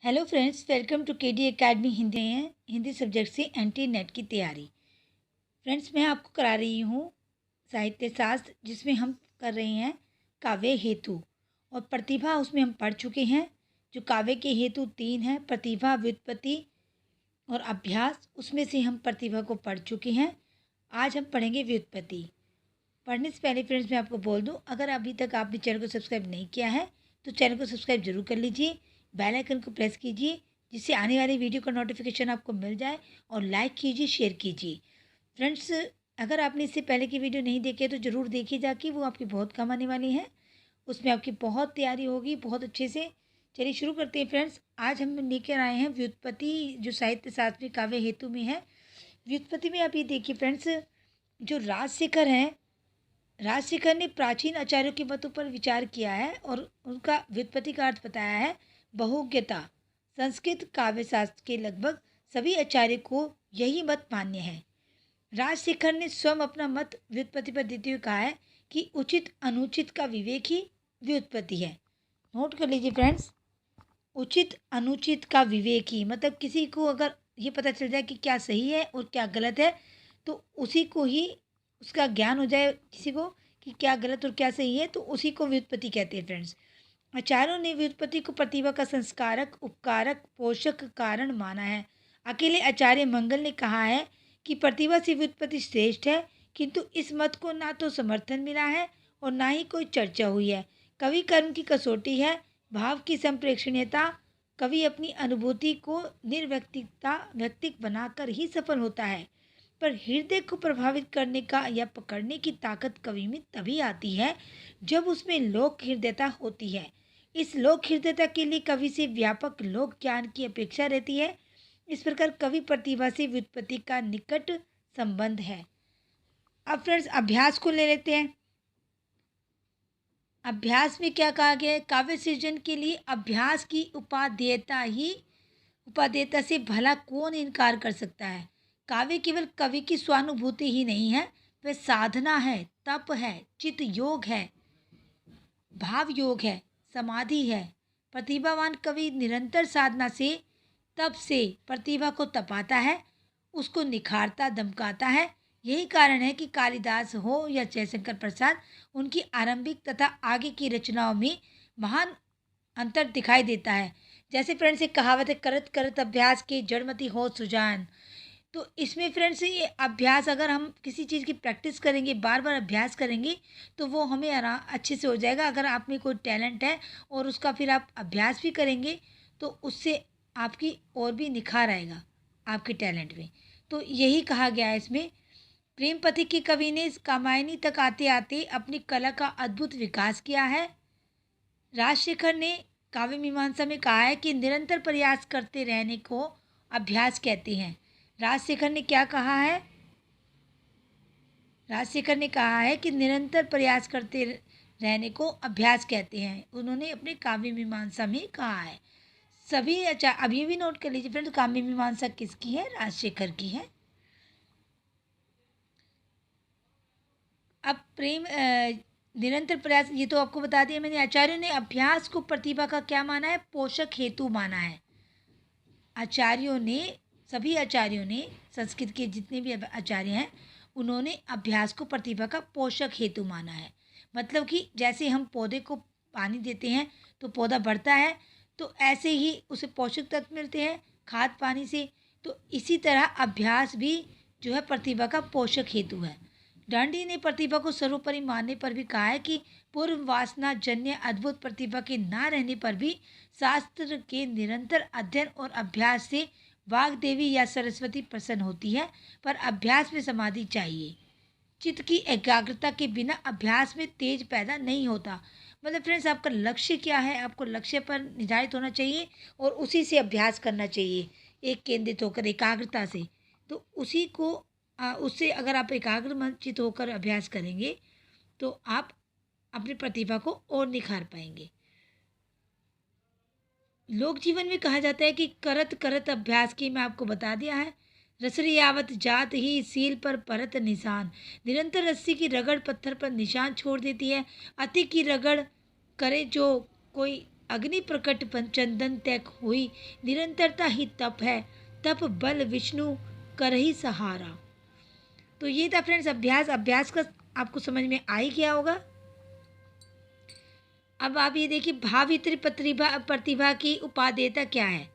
Hello friends, welcome to KD academy Hindi है। Hindi subject से एंटी नेट की तैयारी। फ्रेंड्स, मैं आपको करा रही हूँ साहित्य शास्त्र, जिसमें हम कर रहे हैं काव्य हेतु और प्रतिभा। उसमें हम पढ़ चुके हैं। जो काव्य के हेतु 3 हैं, प्रतिभा, व्युत्पत्ति और अभ्यास, उसमें से हम प्रतिभा को पढ़ चुके हैं। आज हम पढ़ेंगे व्युत्पत्ति। पढ़ने से पहले फ्रेंड्स मैं आपको बोल दूं, अगर अभी तक आपने चैनल को सब्सक्राइब नहीं किया है तो चैनल को सब्सक्राइब जरूर कर लीजिए। बेल आइकन को प्रेस कीजिए, जिससे आने वाली वीडियो का नोटिफिकेशन आपको मिल जाए। और लाइक कीजिए, शेयर कीजिए। फ्रेंड्स, अगर आपने इससे पहले की वीडियो नहीं देखी है तो ज़रूर देखिए जाके, वो आपकी बहुत काम आने वाली है। उसमें आपकी बहुत तैयारी होगी बहुत अच्छे से। चलिए शुरू करते हैं फ्रेंड्स। आज हम लेकर आए हैं व्युत्पत्ति, जो साहित्य शास्त्र में काव्य हेतु में है। व्युत्पत्ति में आप ये देखिए फ्रेंड्स, जो राजशेखर हैं, राजशेखर ने प्राचीन आचार्यों के मतों पर विचार किया है और उनका व्युत्पत्ति का अर्थ बताया है बहुज्ञता। संस्कृत काव्य शास्त्र के लगभग सभी आचार्य को यही मत मान्य है। राजशेखर ने स्वयं अपना मत व्युत्पत्ति पर देते हुए कहा है कि उचित अनुचित का विवेक ही व्युत्पत्ति है। नोट कर लीजिए फ्रेंड्स, उचित अनुचित का विवेक ही, मतलब किसी को अगर ये पता चल जाए कि क्या सही है और क्या गलत है, तो उसी को ही उसका ज्ञान हो जाए किसी को कि क्या गलत और क्या सही है, तो उसी को व्युत्पत्ति कहते हैं फ्रेंड्स। आचार्यों ने व्युत्पत्ति को प्रतिभा का संस्कारक, उपकारक, पोषक कारण माना है। अकेले आचार्य मंगल ने कहा है कि प्रतिभा से व्युत्पत्ति श्रेष्ठ है, किंतु इस मत को ना तो समर्थन मिला है और ना ही कोई चर्चा हुई है। कवि कर्म की कसौटी है, भाव की संप्रेक्षणीयता। कवि अपनी अनुभूति को निर्व्यक्तिकता व्यक्तिक बनाकर ही सफल होता है, पर हृदय को प्रभावित करने का या पकड़ने की ताकत कवि में तभी आती है जब उसमें लोक हृदयता होती है। इस लोक हृदयता के लिए कवि से व्यापक लोक ज्ञान की अपेक्षा रहती है। इस प्रकार कवि प्रतिभा से व्युत्पत्ति का निकट संबंध है। अब फ्रेंड्स अभ्यास को ले लेते हैं। अभ्यास में क्या कहा गया है? काव्य सृजन के लिए अभ्यास की उपादेयता से भला कौन इनकार कर सकता है। काव्य केवल कवि की स्वानुभूति ही नहीं है, वह साधना है, तप है, चित्त योग है, भाव योग है, समाधि है। प्रतिभावान कवि निरंतर साधना से, तप से प्रतिभा को तपाता है, उसको निखारता दमकाता है। यही कारण है कि कालिदास हो या जयशंकर प्रसाद, उनकी आरंभिक तथा आगे की रचनाओं में महान अंतर दिखाई देता है। जैसे फ्रेंड्स एक कहावत है, करत करत अभ्यास के जड़मति हो सुजान। तो इसमें फ्रेंड्स ये अभ्यास, अगर हम किसी चीज़ की प्रैक्टिस करेंगे, बार बार अभ्यास करेंगे, तो वो हमें अच्छे से हो जाएगा। अगर आप में कोई टैलेंट है और उसका फिर आप अभ्यास भी करेंगे, तो उससे आपकी और भी निखार आएगा आपके टैलेंट में। तो यही कहा गया है इसमें। प्रेम पथिक के कवि ने इस कामायनी तक आते आते अपनी कला का अद्भुत विकास किया है। राजशेखर ने काव्य मीमांसा में कहा है कि निरंतर प्रयास करते रहने को अभ्यास कहते हैं। राजशेखर ने क्या कहा है? राजशेखर ने कहा है कि निरंतर प्रयास करते रहने को अभ्यास कहते हैं। उन्होंने अपने काव्य मीमांसा में कहा है। सभी अच्छा, अब ये भी नोट कर लीजिए फ्रेंड्स, काव्य मीमांसा किसकी है? राजशेखर की है। अब प्रेम निरंतर प्रयास, ये तो आपको बता दिया मैंने। आचार्यों ने अभ्यास को प्रतिभा का क्या माना है? पोषक हेतु माना है। आचार्यों ने, सभी आचार्यों ने, संस्कृत के जितने भी आचार्य हैं, उन्होंने अभ्यास को प्रतिभा का पोषक हेतु माना है। मतलब कि जैसे हम पौधे को पानी देते हैं तो पौधा बढ़ता है, तो ऐसे ही उसे पोषक तत्व मिलते हैं खाद पानी से। तो इसी तरह अभ्यास भी जो है प्रतिभा का पोषक हेतु है। डांडी ने प्रतिभा को सर्वोपरि मानने पर भी कहा है कि पूर्व वासना जन्य अद्भुत प्रतिभा के ना रहने पर भी शास्त्र के निरंतर अध्ययन और अभ्यास से वाग्देवी या सरस्वती प्रसन्न होती है, पर अभ्यास में समाधि चाहिए। चित्त की एकाग्रता के बिना अभ्यास में तेज पैदा नहीं होता। मतलब फ्रेंड्स, आपका लक्ष्य क्या है? आपको लक्ष्य पर निर्धारित होना चाहिए और उसी से अभ्यास करना चाहिए, एक केंद्रित होकर एकाग्रता से। तो उसी को उससे अगर आप एकाग्रचित होकर अभ्यास करेंगे तो आप अपनी प्रतिभा को और निखार पाएंगे। लोक जीवन में कहा जाता है कि करत करत अभ्यास की, मैं आपको बता दिया है। रसरी यावत जात ही सील पर परत निशान। निरंतर रस्सी की रगड़ पत्थर पर निशान छोड़ देती है। अति की रगड़ करे जो कोई अग्नि प्रकट चंदन तैक हुई, निरंतरता ही तप है, तप बल विष्णु कर ही सहारा। तो ये था फ्रेंड्स अभ्यास। अभ्यास का आपको समझ में आ ही गया होगा। अब आप ये देखिए भावित्री प्रतिभा की उपादेयता क्या है।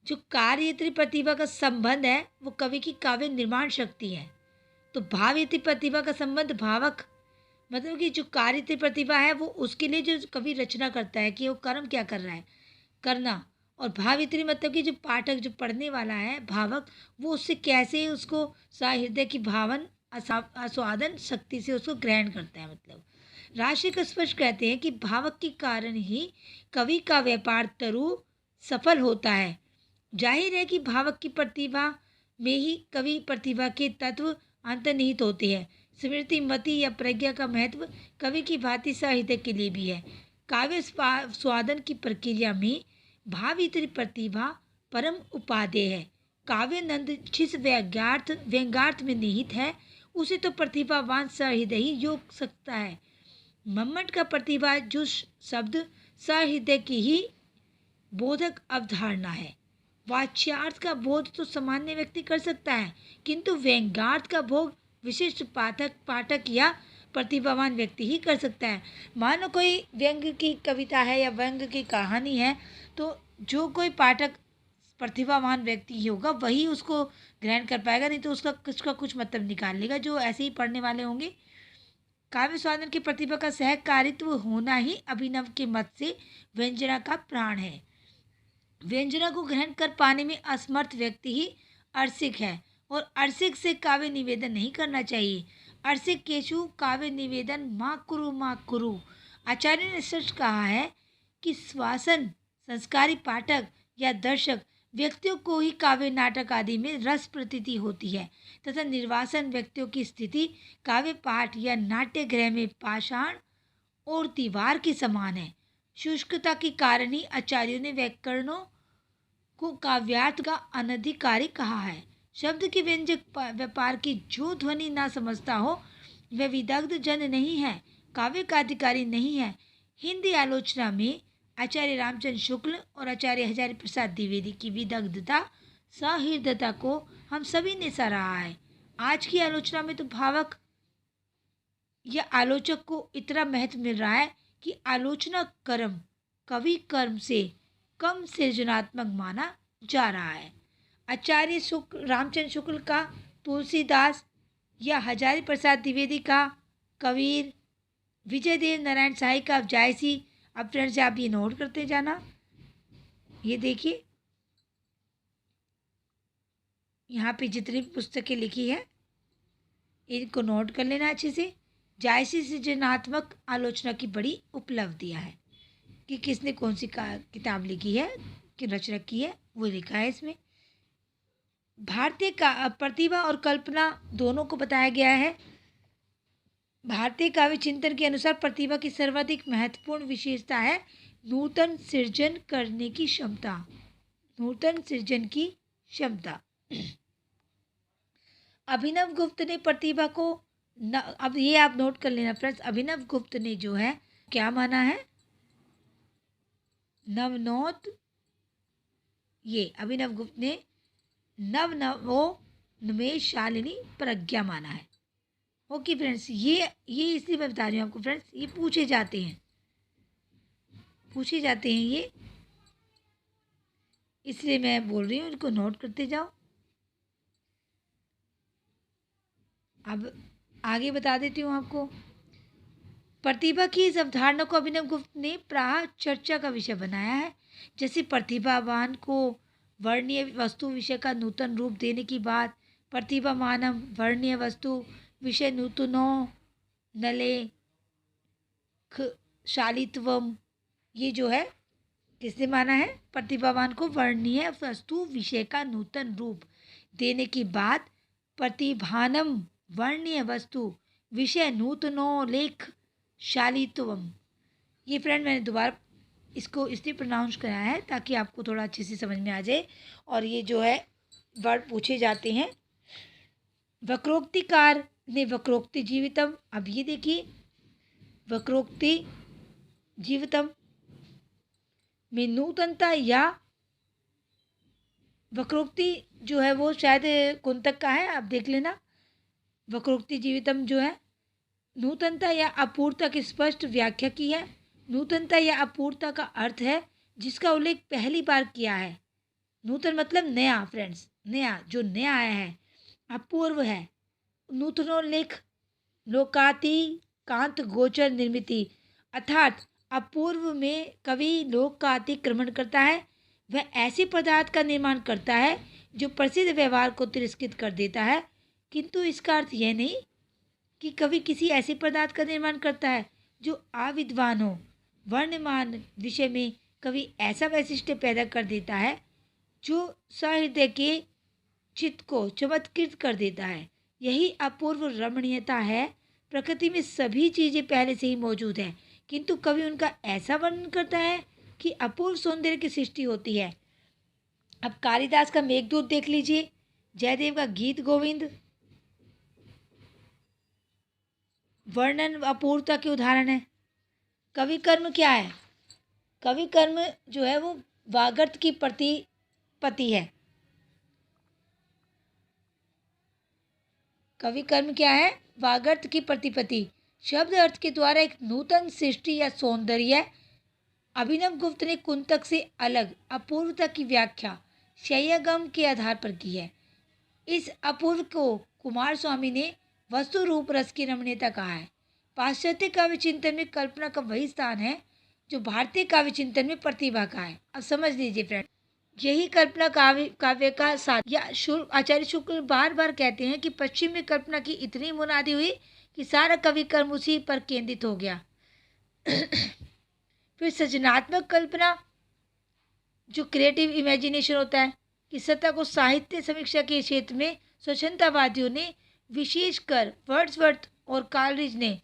जो कार्यत्री प्रतिभा का संबंध है वो कवि की काव्य निर्माण शक्ति है। तो भावित्री प्रतिभा का संबंध भावक, मतलब कि जो कार्यत्री प्रतिभा है वो उसके लिए जो कवि रचना करता है कि वो कर्म क्या कर रहा है, करना। और भावित्री मतलब कि जो पाठक, जो पढ़ने वाला है, भावक, वो उससे कैसे उसको सहृदय की भावन आस्वादन शक्ति से उसको ग्रहण करता है। मतलब राशिक स्पष्ट कहते हैं कि भावक के कारण ही कवि का व्यापार तरु सफल होता है। जाहिर है कि भावक की प्रतिभा में ही कवि प्रतिभा के तत्व अंतर्निहित होते हैं। स्मृति, मति या प्रज्ञा का महत्व कवि की भांति साहित्य के लिए भी है। काव्य स्वादन की प्रक्रिया में भावित्री प्रतिभा परम उपादेय है। काव्य नंद जिस व्यंग्यार्थ में निहित है उसे तो प्रतिभावान सहृदय ही योग सकता है। मम्मट का प्रतिभा जो शब्द सहृदय की ही बोधक अवधारणा है। वाच्यार्थ का बोध तो सामान्य व्यक्ति कर सकता है, किंतु व्यंग्यार्थ का भोग विशिष्ट पाठक या प्रतिभावान व्यक्ति ही कर सकता है। मानो कोई व्यंग्य की कविता है या व्यंग्य की कहानी है, तो जो कोई पाठक प्रतिभावान व्यक्ति ही होगा वही उसको ग्रहण कर पाएगा, नहीं तो उसका कुछ मतलब निकाल लेगा जो ऐसे ही पढ़ने वाले होंगे। काव्य स्वादन की प्रतिभा का सहकारित्व होना ही अभिनव के मत से व्यंजना का प्राण है। व्यंजना को ग्रहण कर पाने में असमर्थ व्यक्ति ही अर्सिक है, और अर्सिक से काव्य निवेदन नहीं करना चाहिए। अर्सिक केशु काव्य निवेदन माँ कुरु। आचार्य ने सच कहा है कि श्वासन संस्कारी पाठक या दर्शक व्यक्तियों को ही काव्य नाटक आदि में रस प्रतीति होती है, तथा निर्वासन व्यक्तियों की स्थिति काव्य पाठ या नाट्य गृह में पाषाण और दीवार के समान है। शुष्कता के कारण ही आचार्यों ने व्याकरणों को काव्यार्थ का अनधिकारी कहा है। शब्द के व्यंजक व्यापार की जो ध्वनि ना समझता हो वह विदग्ध जन नहीं है, काव्य का अधिकारी नहीं है। हिंदी आलोचना में आचार्य रामचंद्र शुक्ल और आचार्य हजारी प्रसाद द्विवेदी की विदग्धता, सहृदयता को हम सभी ने सराहा है। आज की आलोचना में तो भावक या आलोचक को इतना महत्व मिल रहा है कि आलोचना कर्म कवि कर्म से कम सृजनात्मक माना जा रहा है। आचार्य रामचंद्र शुक्ल का तुलसीदास या हजारी प्रसाद द्विवेदी का कबीर, विजय देव नारायण शाही का जायसी। अब फ्रेंड्स आप ये नोट करते जाना। ये देखिए यहाँ पे जितनी पुस्तकें लिखी है इनको नोट कर लेना अच्छे से। जायसी सृजनात्मक आलोचना की बड़ी उपलब्धियाँ है कि किसने कौन सी किताब लिखी है, कि रचना की है, वो लिखा है इसमें। भारतीय का प्रतिभा और कल्पना दोनों को बताया गया है। भारतीय काव्य चिंतन के अनुसार प्रतिभा की सर्वाधिक महत्वपूर्ण विशेषता है नूतन सृजन करने की क्षमता। नूतन सृजन की क्षमता। अभिनव गुप्त ने प्रतिभा को अब ये आप नोट कर लेना फ्रेंड्स। अभिनव गुप्त ने जो है क्या माना है, नवनोत। ये अभिनव गुप्त ने नवेशालिनी प्रज्ञा माना है। ओके फ्रेंड्स, ये इसलिए मैं बता रही हूँ आपको फ्रेंड्स, ये पूछे जाते हैं ये, इसलिए मैं बोल रही हूँ, इनको नोट करते जाओ। अब आगे बता देती हूँ आपको। प्रतिभा की इस अवधारणा को अभिनव गुप्त ने प्राह चर्चा का विषय बनाया है। जैसे प्रतिभावान को वर्णीय वस्तु विषय का नूतन रूप देने की बात, प्रतिभा मानव वर्णीय वस्तु विषय नूतनो नले शालित्वम, ये जो है किसने माना है, प्रतिभावान को वर्णीय वस्तु विषय का नूतन रूप देने की बात, प्रतिभानम वर्णीय वस्तु विषय नूतनो लेख शालित्वम। ये फ्रेंड मैंने दोबारा इसको इसलिए प्रोनाउंस कराया है ताकि आपको थोड़ा अच्छे से समझ में आ जाए। और ये जो है वर्ड पूछे जाते हैं। वक्रोक्तिकार ने वक्रोक्ति जीवितम। अब ये देखिए वक्रोक्ति जीवितम, में नूतनता या वक्रोक्ति जो है वो शायद कुंतक का है, आप देख लेना। वक्रोक्ति जीवितम जो है, नूतनता या अपूर्णता की स्पष्ट व्याख्या की है। नूतनता या अपूर्णता का अर्थ है जिसका उल्लेख पहली बार किया है। नूतन मतलब नया फ्रेंड्स, नया जो नया आया है। अपूर्व है नूतनोल्लेख, लोकाति कांत गोचर निर्मिति, अर्थात अपूर्व में कवि लोक का अतिक्रमण करता है। वह ऐसे पदार्थ का निर्माण करता है जो प्रसिद्ध व्यवहार को तिरस्कृत कर देता है, किंतु इसका अर्थ यह नहीं कि कवि किसी ऐसे पदार्थ का निर्माण करता है जो अविद्वान हो। वर्णमान विषय में कवि ऐसा वैशिष्ट्य पैदा कर देता है जो सहृदय के चित्त को चमत्कृत कर देता है। यही अपूर्व रमणीयता है। प्रकृति में सभी चीज़ें पहले से ही मौजूद हैं, किंतु कवि उनका ऐसा वर्णन करता है कि अपूर्व सौंदर्य की सृष्टि होती है। अब कालिदास का मेघदूत देख लीजिए, जयदेव का गीत गोविंद वर्णन अपूर्णता के उदाहरण है। कवि कर्म क्या है? कवि कर्म जो है वो वागर्थ की प्रतिपत्ति है। कवि कर्म क्या है? वागर्थ की प्रतिपत्ति। शब्द अर्थ के द्वारा एक नूतन सृष्टि या सौंदर्य। अभिनव गुप्त ने कुंतक से अलग अपूर्वता की व्याख्या शय्यागम के आधार पर की है। इस अपूर्व को कुमार स्वामी ने वस्तु रूप रस की रमणीयता कहा है। पाश्चात्य काव्य चिंतन में कल्पना का वही स्थान है जो भारतीय काव्य चिंतन में प्रतिभा का है। अब समझ लीजिए फ्रेंड, यही कल्पना काव्य का साथ या आचार्य शुक्ल बार बार कहते हैं कि पश्चिम में कल्पना की इतनी मुनादी हुई कि सारा कवि कर्म उसी पर केंद्रित हो गया। फिर सृजनात्मक कल्पना जो क्रिएटिव इमेजिनेशन होता है कि सत्ता को साहित्य समीक्षा के क्षेत्र में स्वच्छंदतावादियों ने, विशेषकर वर्ड्सवर्थ और कालरिज ने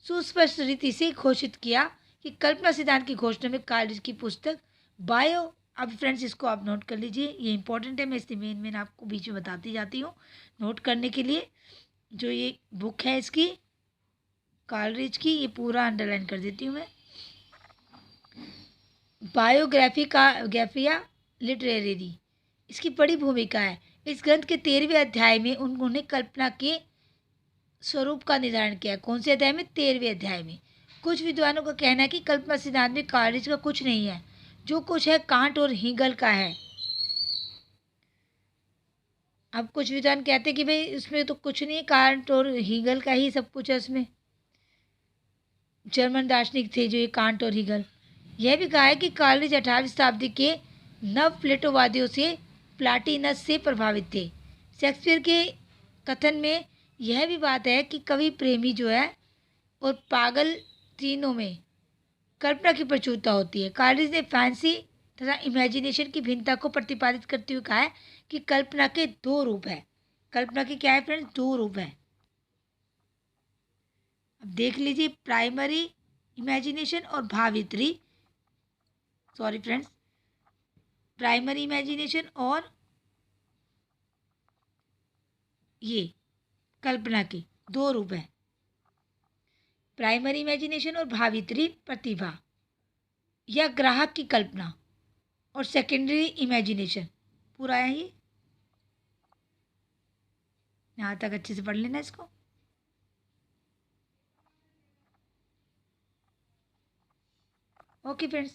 सुस्पष्ट रीति से घोषित किया कि कल्पना सिद्धांत की घोषणा में कालरिज की पुस्तक बायो। अब फ्रेंड्स इसको आप नोट कर लीजिए, ये इंपॉर्टेंट है। मैं इसलिए मेन आपको बीच में बताती जाती हूँ नोट करने के लिए। जो ये बुक है इसकी कालरिज की, ये पूरा अंडरलाइन कर देती हूँ मैं। बायोग्राफी का ग्राफिया लिटरेरी, इसकी बड़ी भूमिका है। इस ग्रंथ के 13वें अध्याय में उन्होंने कल्पना के स्वरूप का निर्धारण किया। कौन से अध्याय में? 13वें अध्याय में। कुछ विद्वानों का कहना है कि कल्पना सिद्धांत में कालरिज का कुछ नहीं है, जो कुछ है कांट और हीगल का है। अब कुछ विद्वान कहते हैं कि भाई इसमें तो कुछ नहीं, कांट और हीगल का ही सब कुछ है उसमें। जर्मन दार्शनिक थे जो ये कांट और हीगल। यह भी कहा है कि कालरिज 18वीं शताब्दी के नव प्लेटोवादियों से, प्लाटिनस से प्रभावित थे। शेक्सपियर के कथन में यह भी बात है कि कवि प्रेमी जो है और पागल तीनों में कल्पना की प्रचुरता होती है। कालरिज ने फैंसी तथा इमेजिनेशन की भिन्नता को प्रतिपादित करते हुए कहा है कि कल्पना के दो रूप है। कल्पना के क्या है फ्रेंड्स? दो रूप है। अब देख लीजिए, प्राइमरी इमेजिनेशन और भावित्री, सॉरी फ्रेंड्स, प्राइमरी इमेजिनेशन और ये कल्पना के दो रूप है। प्राइमरी इमेजिनेशन और भावित्री प्रतिभा या ग्राहक की कल्पना, और सेकेंडरी इमेजिनेशन। पूरा है ये, यहाँ तक अच्छे से पढ़ लेना इसको। ओके फ्रेंड्स,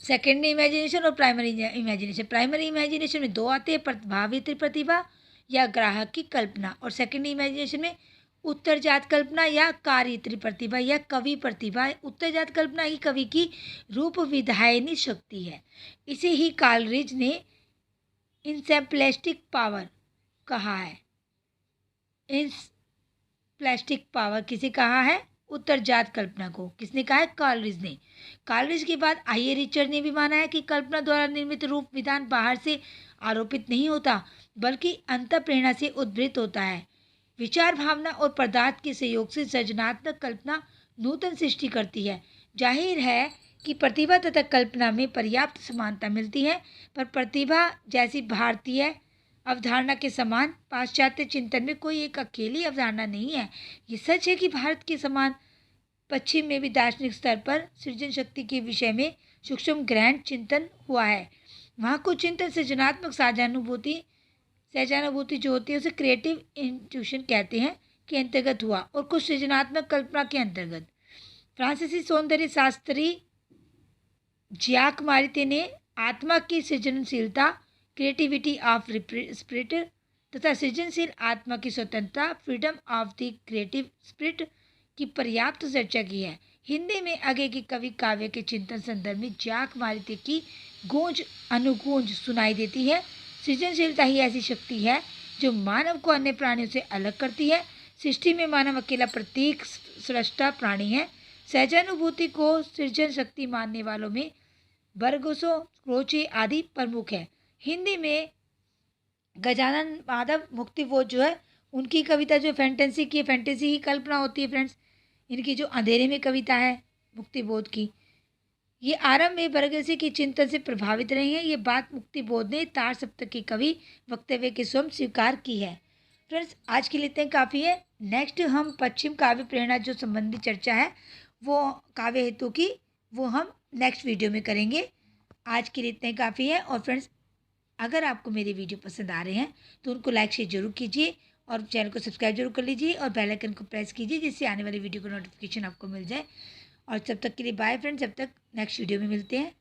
सेकेंडरी इमेजिनेशन और प्राइमरी इमेजिनेशन। प्राइमरी इमेजिनेशन में दो आते हैं, भावित्री प्रतिभा या ग्राहक की कल्पना, और सेकेंडरी इमेजिनेशन में उत्तरजात कल्पना या कार्यत्री प्रतिभा या कवि प्रतिभा। उत्तरजात कल्पना ही कवि की रूप विधायनी शक्ति है। इसे ही कालरिज ने इंसेप्लेस्टिक पावर कहा है। इंसेप्लेस्टिक पावर किसे कहा है? उत्तरजात कल्पना को। किसने कहा है? कालरिज ने। कालरिज के बाद आइए रिचर्ड ने भी माना है कि कल्पना द्वारा निर्मित रूप विधान बाहर से आरोपित नहीं होता, बल्कि अंतःप्रेरणा से उद्भूत होता है। विचार, भावना और पदार्थ के सहयोग से सृजनात्मक कल्पना नूतन सृष्टि करती है। जाहिर है कि प्रतिभा तथा कल्पना में पर्याप्त समानता मिलती है, पर प्रतिभा जैसी भारतीय अवधारणा के समान पाश्चात्य चिंतन में कोई एक अकेली अवधारणा नहीं है। ये सच है कि भारत के समान पश्चिम में भी दार्शनिक स्तर पर सृजन शक्ति के विषय में सूक्ष्म गहन चिंतन हुआ है। वहाँ कुछ चिंतन सृजनात्मक सहजानुभूति जो होती है उसे क्रिएटिव इंट्यूशन कहते हैं के अंतर्गत हुआ और कुछ सृजनात्मक कल्पना के अंतर्गत। फ्रांसीसी सौंदर्य शास्त्री ज्याक मारिते ने आत्मा की सृजनशीलता क्रिएटिविटी ऑफ स्पिरिट तथा सृजनशील आत्मा की स्वतंत्रता freedom of the creative spirit की पर्याप्त चर्चा की है। हिंदी में आगे की कवि काव्य के चिंतन संदर्भ में ज्याक मारिते की गूंज अनुगूंज सुनाई देती है। सृजनशीलता ही ऐसी शक्ति है जो मानव को अन्य प्राणियों से अलग करती है। सृष्टि में मानव अकेला प्रतीक सृष्टा प्राणी है। सहजानुभूति को सृजन शक्ति मानने वालों में बरगोसो, क्रोचे आदि प्रमुख है। हिंदी में गजानन माधव मुक्तिबोध जो है उनकी कविता जो फैंटेसी की फैंटेसी ही कल्पना होती है फ्रेंड्स। इनकी जो अंधेरे में कविता है मुक्तिबोध की, ये आरंभ में बरगसी के चिंतन से प्रभावित रही है। ये बात मुक्तिबोध ने तार सप्तक के कवि वक्तव्य के स्वयं स्वीकार की है। फ्रेंड्स आज के लिए इतने काफ़ी है। नेक्स्ट हम पश्चिम काव्य प्रेरणा जो संबंधी चर्चा है वो काव्य हेतु की वो हम नेक्स्ट वीडियो में करेंगे। आज के लिए इतने काफ़ी है। और फ्रेंड्स अगर आपको मेरी वीडियो पसंद आ रहे हैं तो उनको लाइक शेयर जरूर कीजिए और चैनल को सब्सक्राइब जरूर कर लीजिए और बेल आइकन को प्रेस कीजिए जिससे आने वाली वीडियो का नोटिफिकेशन आपको मिल जाए। और तब तक के लिए बाय फ्रेंड्स, जब तक नेक्स्ट वीडियो में मिलते हैं।